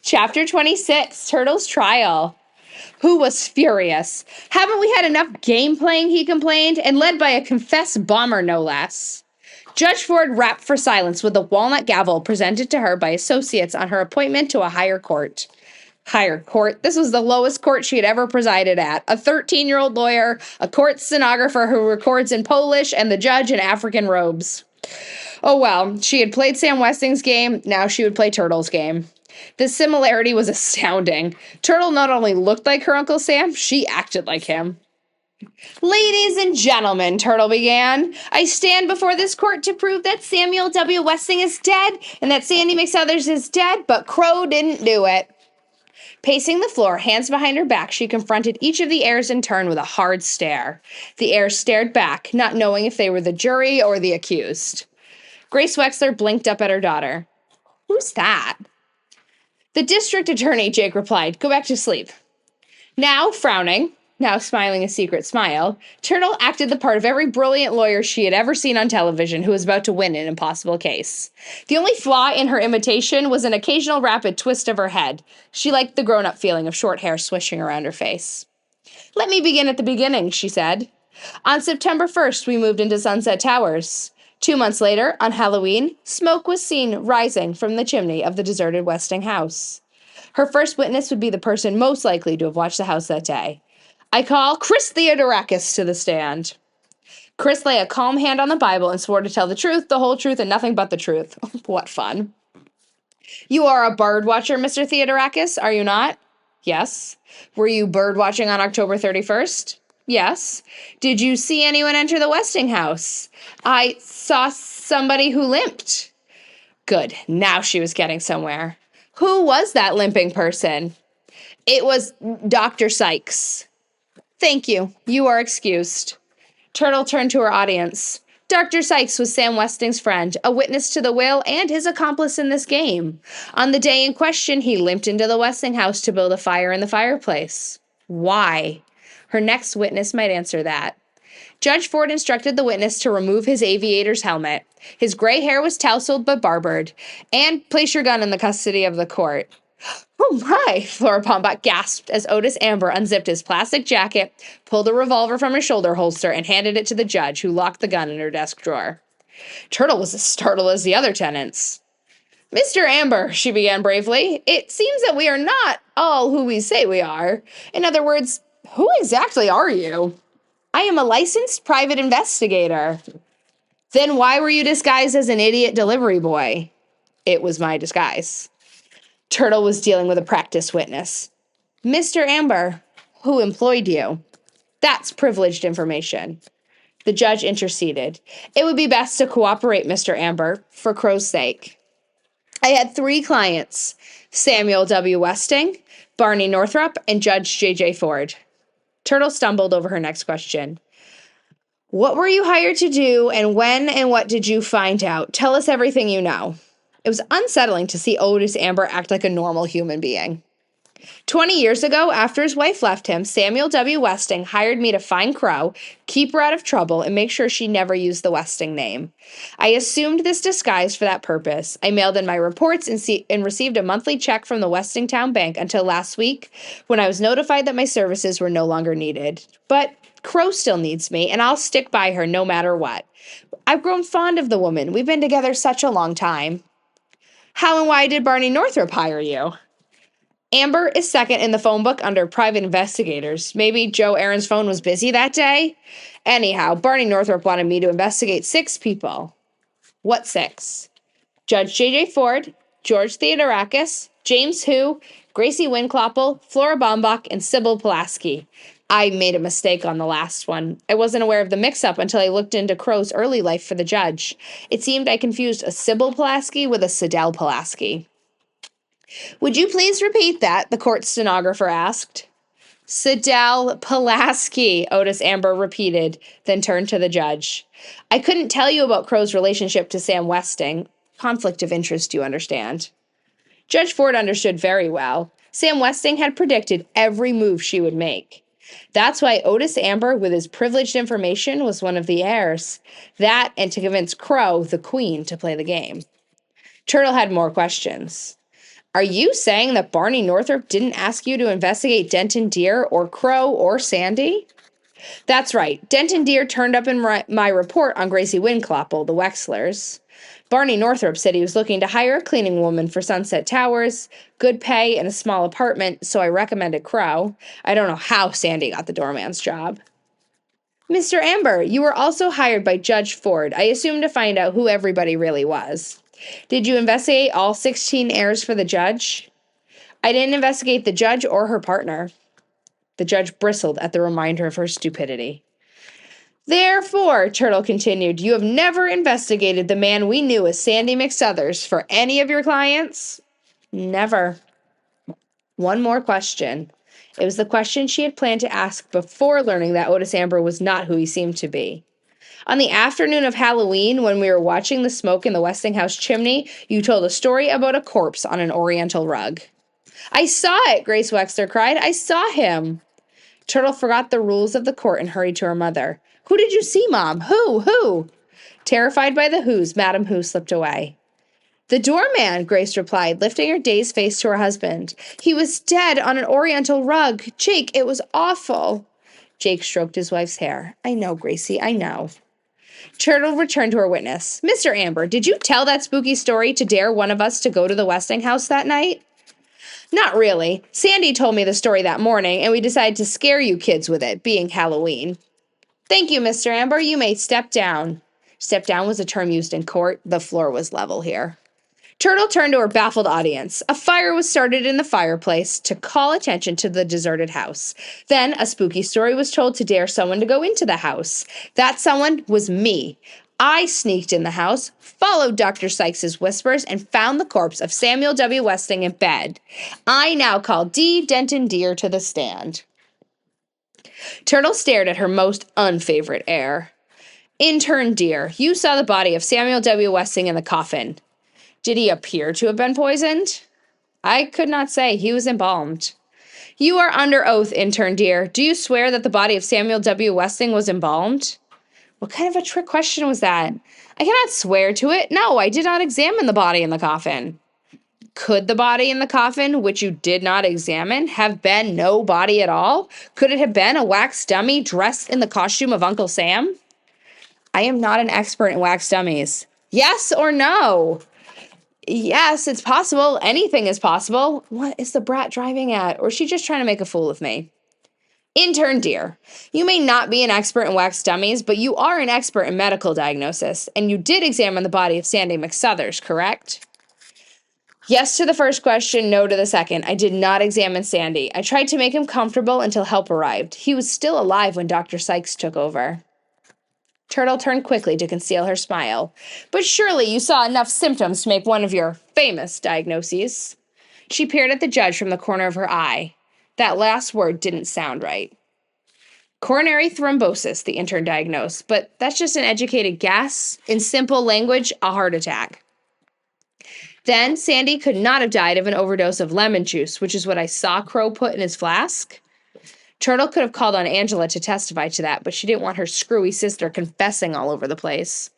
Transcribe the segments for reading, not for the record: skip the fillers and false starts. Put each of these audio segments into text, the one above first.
Chapter 26, Turtle's Trial. Who was furious? Haven't we had enough game playing, he complained, and led by a confessed bomber, no less. Judge Ford rapped for silence with the walnut gavel presented to her by associates on her appointment to a higher court. Higher court. This was the lowest court she had ever presided at. A 13-year-old lawyer, a court stenographer who records in Polish, and the judge in African robes. Oh well, she had played Sam Westing's game, now she would play Turtle's game. The similarity was astounding. Turtle not only looked like her Uncle Sam, she acted like him. Ladies and gentlemen, Turtle began, I stand before this court to prove that Samuel W. Westing is dead and that Sandy McSouthers is dead, but Crow didn't do it. Pacing the floor, hands behind her back, she confronted each of the heirs in turn with a hard stare. The heirs stared back, not knowing if they were the jury or the accused. Grace Wexler blinked up at her daughter. Who's that? The district attorney, Jake replied. Go back to sleep. Now, frowning, now smiling a secret smile, Turtle acted the part of every brilliant lawyer she had ever seen on television who was about to win an impossible case. The only flaw in her imitation was an occasional rapid twist of her head. She liked the grown-up feeling of short hair swishing around her face. Let me begin at the beginning, she said. On September 1st, we moved into Sunset Towers. 2 months later, on Halloween, smoke was seen rising from the chimney of the deserted Westing house. Her first witness would be the person most likely to have watched the house that day. I call Chris Theodorakis to the stand. Chris lay a calm hand on the Bible and swore to tell the truth, the whole truth, and nothing but the truth. What fun. You are a bird watcher, Mr. Theodorakis, are you not? Yes. Were you bird watching on October 31st? Yes. Did you see anyone enter the Westing house? I saw somebody who limped. Good. Now she was getting somewhere. Who was that limping person? It was Dr. Sykes. Thank you. You are excused. Turtle turned to her audience. Dr. Sykes was Sam Westing's friend, a witness to the will and his accomplice in this game. On the day in question, he limped into the Westing house to build a fire in the fireplace. Why? Her next witness might answer that. Judge Ford instructed the witness to remove his aviator's helmet. His gray hair was tousled but barbered. And place your gun in the custody of the court. Oh my, Flora Bombach gasped as Otis Amber unzipped his plastic jacket, pulled a revolver from his shoulder holster, and handed it to the judge, who locked the gun in her desk drawer. Turtle was as startled as the other tenants. Mr. Amber, she began bravely, it seems that we are not all who we say we are. In other words, who exactly are you? I am a licensed private investigator. Then why were you disguised as an idiot delivery boy? It was my disguise. Turtle was dealing with a practiced witness. Mr. Amber, who employed you? That's privileged information. The judge interceded. It would be best to cooperate, Mr. Amber, for Crow's sake. I had 3 clients, Samuel W. Westing, Barney Northrup, and Judge J.J. Ford. Turtle stumbled over her next question. What were you hired to do, and when and what did you find out? Tell us everything you know. It was unsettling to see Otis Amber act like a normal human being. 20 years ago, after his wife left him, Samuel W. Westing hired me to find Crow, keep her out of trouble, and make sure she never used the Westing name. I assumed this disguise for that purpose. I mailed in my reports and received a monthly check from the Westingtown Bank until last week, when I was notified that my services were no longer needed. But Crow still needs me, and I'll stick by her no matter what. I've grown fond of the woman. We've been together such a long time. How and why did Barney Northrup hire you? Amber is second in the phone book under private investigators. Maybe Joe Aaron's phone was busy that day? Anyhow, Barney Northrup wanted me to investigate 6 people. What 6? Judge J.J. Ford, George Theodorakis, James Hu, Gracie Winkloppel, Flora Bombach, and Sybil Pulaski. I made a mistake on the last one. I wasn't aware of the mix-up until I looked into Crow's early life for the judge. It seemed I confused a Sybil Pulaski with a Sidel Pulaski. Would you please repeat that? The court stenographer asked. Sidel Pulaski, Otis Amber repeated, then turned to the judge. I couldn't tell you about Crow's relationship to Sam Westing. Conflict of interest, you understand. Judge Ford understood very well. Sam Westing had predicted every move she would make. That's why Otis Amber, with his privileged information, was one of the heirs. That, and to convince Crow, the queen, to play the game. Turtle had more questions. Are you saying that Barney Northrop didn't ask you to investigate Denton Deer or Crow or Sandy? That's right. Denton Deer turned up in my report on Gracie Winclopple, the Wexlers. Barney Northrop said he was looking to hire a cleaning woman for Sunset Towers, good pay and a small apartment, so I recommended Crow. I don't know how Sandy got the doorman's job. Mr. Amber, you were also hired by Judge Ford, I assume to find out who everybody really was. Did you investigate all 16 heirs for the judge? I didn't investigate the judge or her partner. The judge bristled at the reminder of her stupidity. Therefore, Turtle continued, you have never investigated the man we knew as Sandy McSuthers for any of your clients? Never. One more question. It was the question she had planned to ask before learning that Otis Amber was not who he seemed to be. On the afternoon of Halloween, when we were watching the smoke in the Westinghouse chimney, you told a story about a corpse on an oriental rug. I saw it, Grace Wexler cried. I saw him. Turtle forgot the rules of the court and hurried to her mother. Who did you see, Mom? Who? Terrified by the who's, Madam Who slipped away. The doorman, Grace replied, lifting her dazed face to her husband. He was dead on an oriental rug. Jake, it was awful. Jake stroked his wife's hair. I know, Gracie, I know. Turtle returned to her witness. Mr. Amber, did you tell that spooky story to dare one of us to go to the Westinghouse that night? Not really. Sandy told me the story that morning, and we decided to scare you kids with it, being Halloween. Thank you, Mr. Amber. You may step down. Step down was a term used in court. The floor was level here. Turtle turned to her baffled audience. A fire was started in the fireplace to call attention to the deserted house. Then a spooky story was told to dare someone to go into the house. That someone was me. I sneaked in the house, followed Dr. Sykes's whispers, and found the corpse of Samuel W. Westing in bed. I now call D. Denton Deer to the stand. Turtle stared at her most unfavorite heir. Intern Deer, you saw the body of Samuel W. Westing in the coffin. Did he appear to have been poisoned? I could not say. He was embalmed. You are under oath, Intern Deer. Do you swear that the body of Samuel W. Westing was embalmed? What kind of a trick question was that? I cannot swear to it. No, I did not examine the body in the coffin. Could the body in the coffin, which you did not examine, have been no body at all? Could it have been a wax dummy dressed in the costume of Uncle Sam? I am not an expert in wax dummies. Yes or no? Yes, it's possible. Anything is possible. What is the brat driving at? Or is she just trying to make a fool of me? Intern Deer, you may not be an expert in wax dummies, but you are an expert in medical diagnosis, and you did examine the body of Sandy McSuthers, correct? Yes to the first question, no to the second. I did not examine Sandy. I tried to make him comfortable until help arrived. He was still alive when Dr. Sykes took over. Turtle turned quickly to conceal her smile. But surely you saw enough symptoms to make one of your famous diagnoses. She peered at the judge from the corner of her eye. That last word didn't sound right. Coronary thrombosis, the intern diagnosed, but that's just an educated guess. In simple language, a heart attack. Then Sandy could not have died of an overdose of lemon juice, which is what I saw Crow put in his flask. Turtle could have called on Angela to testify to that, but she didn't want her screwy sister confessing all over the place.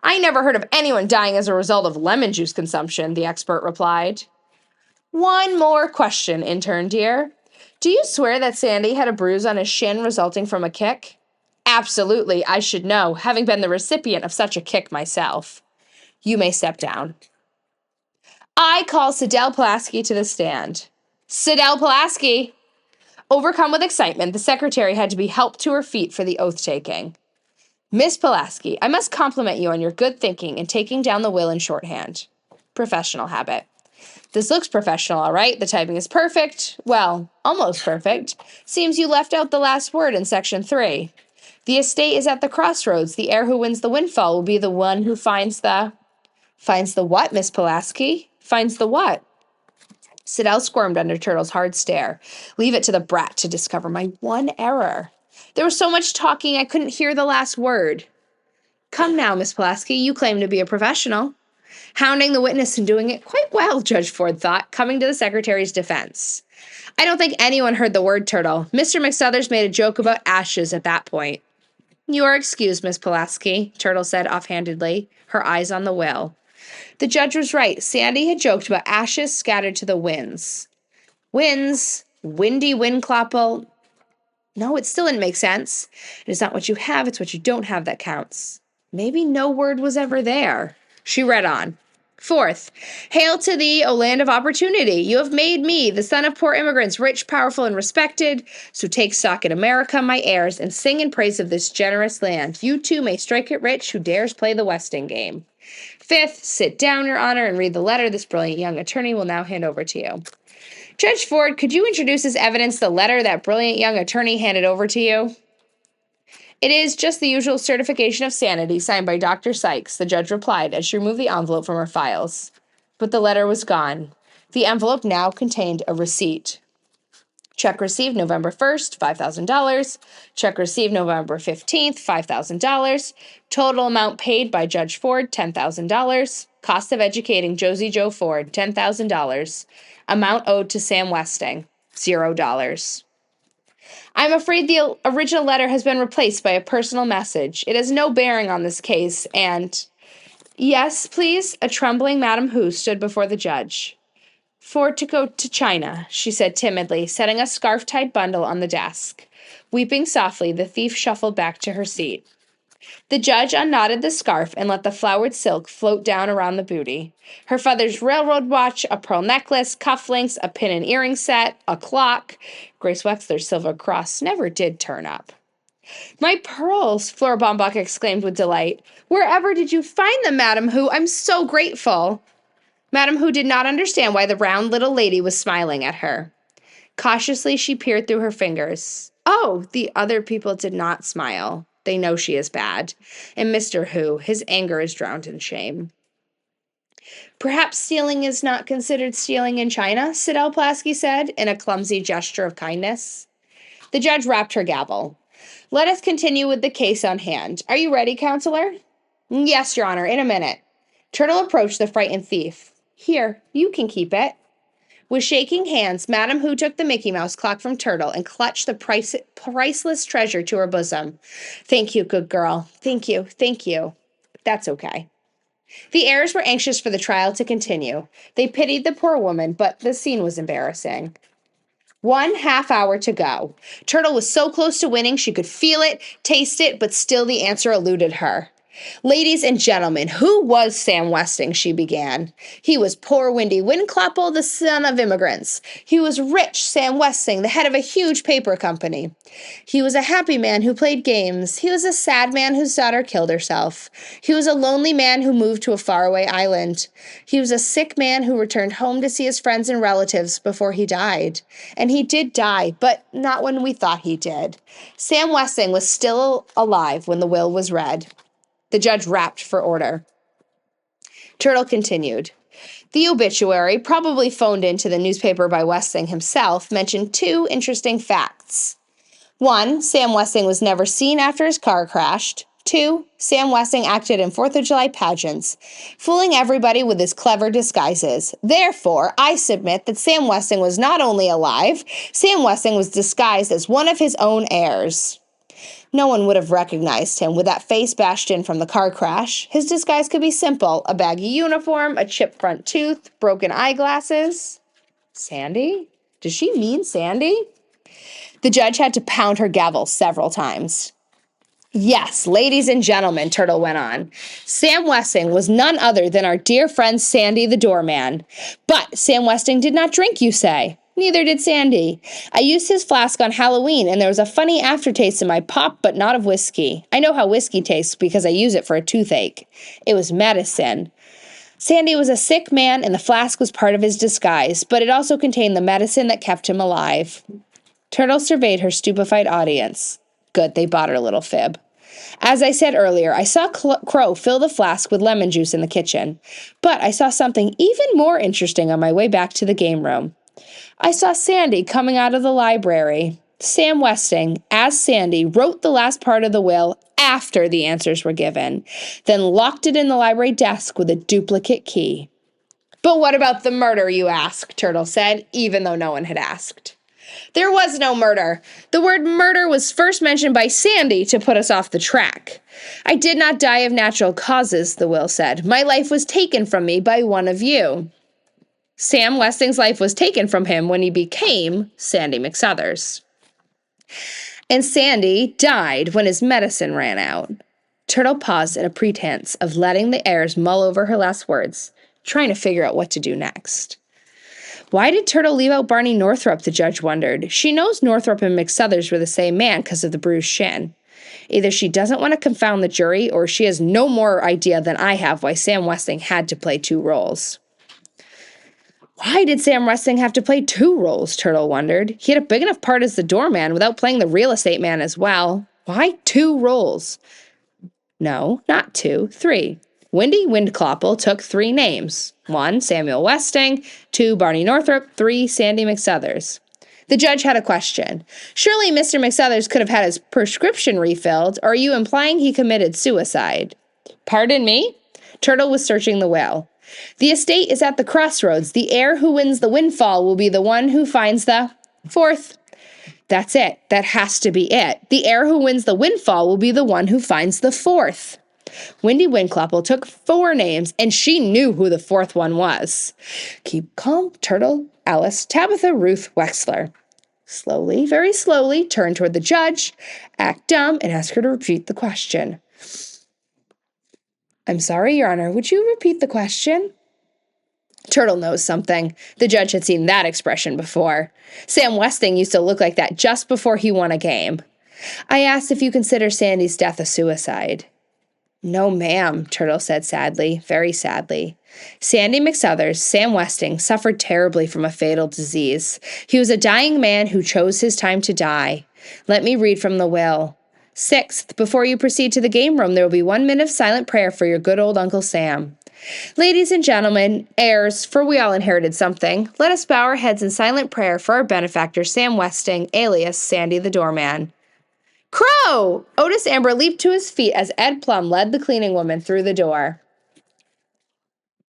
I never heard of anyone dying as a result of lemon juice consumption, the expert replied. One more question, Intern Deer. Do you swear that Sandy had a bruise on his shin resulting from a kick? Absolutely, I should know, having been the recipient of such a kick myself. You may step down. I call Sidel Pulaski to the stand. Sidel Pulaski! Overcome with excitement, the secretary had to be helped to her feet for the oath-taking. Miss Pulaski, I must compliment you on your good thinking in taking down the will in shorthand. Professional habit. This looks professional, all right. The typing is perfect. Well, almost perfect. Seems you left out the last word in section 3. The estate is at the crossroads. The heir who wins the windfall will be the one who finds the... Finds the what, Miss Pulaski? Finds the what? Sidel squirmed under Turtle's hard stare. Leave it to the brat to discover my one error. There was so much talking I couldn't hear the last word. Come now, Miss Pulaski, you claim to be a professional. Hounding the witness and doing it quite well, Judge Ford thought, coming to the secretary's defense. I don't think anyone heard the word Turtle. Mr. McSuthers made a joke about ashes at that point. You are excused, Miss Pulaski, Turtle said offhandedly, her eyes on the will. The judge was right. Sandy had joked about ashes scattered to the winds. Winds, windy windclapple. No, it still didn't make sense. It is not what you have, it's what you don't have that counts. Maybe no word was ever there. She read on. Fourth, hail to thee, O land of opportunity. You have made me, the son of poor immigrants, rich, powerful, and respected. So take stock in America, my heirs, and sing in praise of this generous land. You too may strike it rich who dares play the Westing game. Fifth, sit down, Your Honor, and read the letter this brilliant young attorney will now hand over to you. Judge Ford, could you introduce as evidence the letter that brilliant young attorney handed over to you? It is just the usual certification of sanity signed by Dr. Sykes, the judge replied as she removed the envelope from her files. But the letter was gone. The envelope now contained a receipt. Check received November 1st, $5,000. Check received November 15th, $5,000. Total amount paid by Judge Ford, $10,000. Cost of educating Josie Joe Ford, $10,000. Amount owed to Sam Westing, $0. I'm afraid the original letter has been replaced by a personal message. It has no bearing on this case, and... Yes, please, a trembling Madam Hu stood before the judge. For to go to China, she said timidly, setting a scarf-tied bundle on the desk. Weeping softly, the thief shuffled back to her seat. The judge unknotted the scarf and let the flowered silk float down around the booty. Her father's railroad watch, a pearl necklace, cufflinks, a pin and earring set, a clock. Grace Wexler's silver cross never did turn up. My pearls, Flora Baumbach exclaimed with delight. Wherever did you find them, Madam Hu? I'm so grateful. Madam Hu did not understand why the round little lady was smiling at her. Cautiously, she peered through her fingers. Oh, the other people did not smile. They know she is bad. And Mr. Hu, his anger is drowned in shame. Perhaps stealing is not considered stealing in China, Sidel Plasky said, in a clumsy gesture of kindness. The judge rapped her gavel. Let us continue with the case on hand. Are you ready, counselor? Yes, Your Honor, in a minute. Turtle approached the frightened thief. Here, you can keep it. With shaking hands, Madam Hu took the Mickey Mouse clock from Turtle and clutched the priceless treasure to her bosom. Thank you, good girl. Thank you, thank you. That's okay. The heirs were anxious for the trial to continue. They pitied the poor woman, but the scene was embarrassing. 1/2 hour to go. Turtle was so close to winning she could feel it, taste it, but still the answer eluded her. Ladies and gentlemen, who was Sam Westing, she began. He was poor Windy Windclapple, the son of immigrants. He was rich Sam Westing, the head of a huge paper company. He was a happy man who played games. He was a sad man whose daughter killed herself. He was a lonely man who moved to a faraway island. He was a sick man who returned home to see his friends and relatives before he died. And he did die, but not when we thought he did. Sam Westing was still alive when the will was read. The judge rapped for order. Turtle continued. The obituary, probably phoned into the newspaper by Westing himself, mentioned 2 interesting facts. 1, Sam Westing was never seen after his car crashed. 2, Sam Westing acted in 4th of July pageants, fooling everybody with his clever disguises. Therefore, I submit that Sam Westing was not only alive, Sam Westing was disguised as one of his own heirs. No one would have recognized him with that face bashed in from the car crash. His disguise could be simple: a baggy uniform, a chipped front tooth, broken eyeglasses. Sandy? Does she mean Sandy? The judge had to pound her gavel several times. Yes, ladies and gentlemen, Turtle went on. Sam Westing was none other than our dear friend Sandy the doorman. But Sam Westing did not drink, you say. Neither did Sandy. I used his flask on Halloween, and there was a funny aftertaste in my pop, but not of whiskey. I know how whiskey tastes because I use it for a toothache. It was medicine. Sandy was a sick man, and the flask was part of his disguise, but it also contained the medicine that kept him alive. Turtle surveyed her stupefied audience. Good, they bought her little fib. As I said earlier, I saw Crow fill the flask with lemon juice in the kitchen, but I saw something even more interesting on my way back to the game room. I saw Sandy coming out of the library. Sam Westing, as Sandy, wrote the last part of the will after the answers were given, then locked it in the library desk with a duplicate key. But what about the murder, you ask? Turtle said, even though no one had asked. There was no murder. The word murder was first mentioned by Sandy to put us off the track. I did not die of natural causes, the will said. My life was taken from me by one of you. Sam Westing's life was taken from him when he became Sandy McSuthers. And Sandy died when his medicine ran out. Turtle paused in a pretense of letting the heirs mull over her last words, trying to figure out what to do next. Why did Turtle leave out Barney Northrop, the judge wondered. She knows Northrop and McSuthers were the same man because of the bruised shin. Either she doesn't want to confound the jury, or she has no more idea than I have why Sam Westing had to play two roles. Why did Sam Westing have to play two roles, Turtle wondered. He had a big enough part as the doorman without playing the real estate man as well. Why two roles? No, not two, three. Wendy Windclopple took three names. 1, Samuel Westing. 2, Barney Northrop. 3, Sandy McSuthers. The judge had a question. Surely Mr. McSuthers could have had his prescription refilled, or are you implying he committed suicide? Pardon me? Turtle was searching the will. The estate is at the crossroads. The heir who wins the windfall will be the one who finds the fourth. That's it. That has to be it. The heir who wins the windfall will be the one who finds the fourth. Wendy Windclopple took 4 names, and she knew who the fourth one was. Keep calm, Turtle, Alice, Tabitha, Ruth, Wexler. Slowly, very slowly, turn toward the judge, act dumb, and ask her to repeat the question. I'm sorry, Your Honor, would you repeat the question? Turtle knows something. The judge had seen that expression before. Sam Westing used to look like that just before he won a game. I asked if you consider Sandy's death a suicide. No, ma'am, Turtle said sadly, very sadly. Sandy McSuthers, Sam Westing, suffered terribly from a fatal disease. He was a dying man who chose his time to die. Let me read from the will. 6th, before you proceed to the game room, there will be 1 minute of silent prayer for your good old Uncle Sam. Ladies and gentlemen, heirs, for we all inherited something, let us bow our heads in silent prayer for our benefactor, Sam Westing, alias Sandy the Doorman. Crow! Otis Amber leaped to his feet as Ed Plum led the cleaning woman through the door.